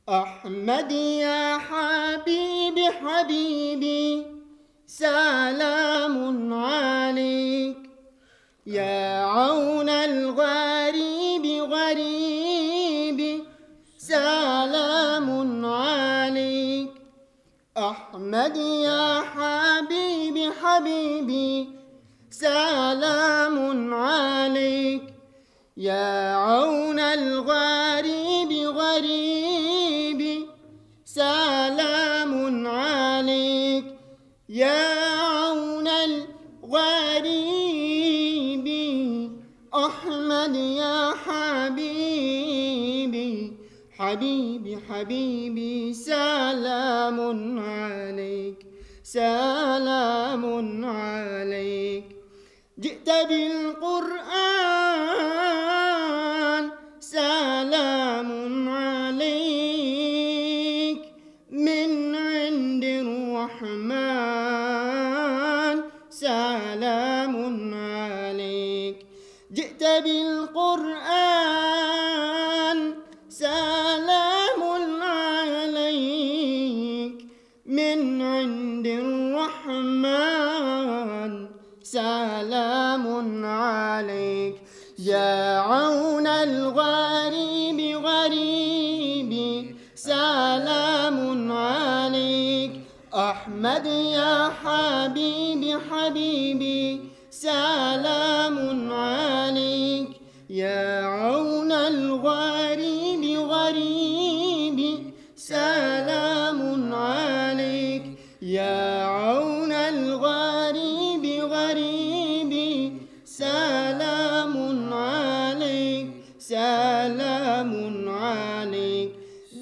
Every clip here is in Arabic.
أحمد يا حبيبي حبيبي سلام عليك، يا عون الغريب غريبي سلام عليك. أحمد يا حبيبي حبيبي سلام عليك، يا عون الغريب غريبي سلام عليك، يا عون الغريب. أحمد يا حبيبي حبيبي حبيبي سلام عليك سلام عليك. جئت بالقرآن سلام عليك، من عند الرحمن سلام عليك. جئت بالقرآن سلام عليك، من عند الرحمن سلام عليك، يا عون الغريب غريبي سلام عليك. أحمد يا حبيبي حبيبي سلام عليك، يا عون الغريب غريبي سلام عليك، يا عون الغريب غريبي سلام عليك سلام عليك.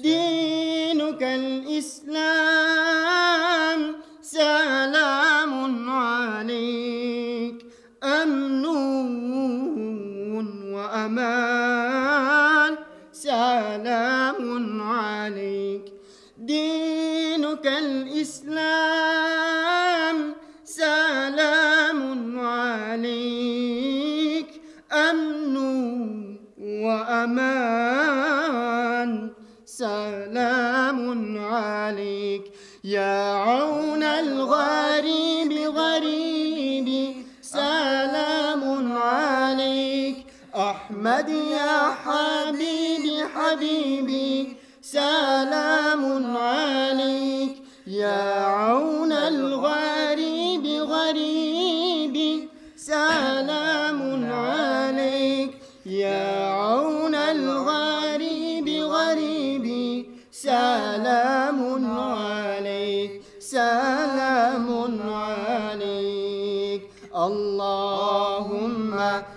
دينك الإسلام سلام عليك، أمن وأمان سلام عليك. دينك الإسلام سلام عليك، أمن وأمان سلام عليك، يا عون الغريب غريبي سلام عليك. أحمد يا حبيبي حبيبي سلام عليك، يا عون الغريب غريبي سلام عليك، يا عون الغريب غريبي سلام عليك سلام عليك. اللهم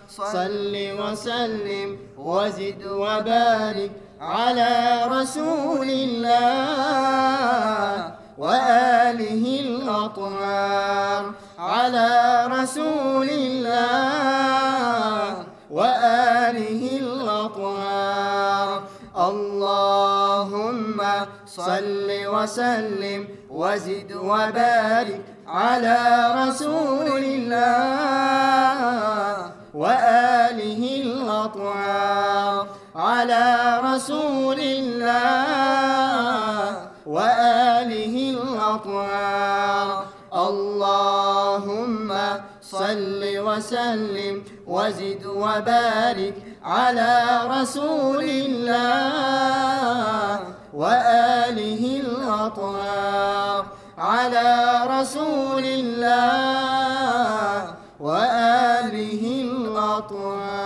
صل وسلم وزد وبارك على رسول الله وآله الأطهار، على رسول الله وآله الأطهار. اللهم صل وسلم وزد وبارك على رسول الله وآله الأطهار، على رسول الله وآله الأطهار. اللهم صل وسلم وزد وبارك على رسول الله وآله الأطهار، على رسول الله وآله الأطهار.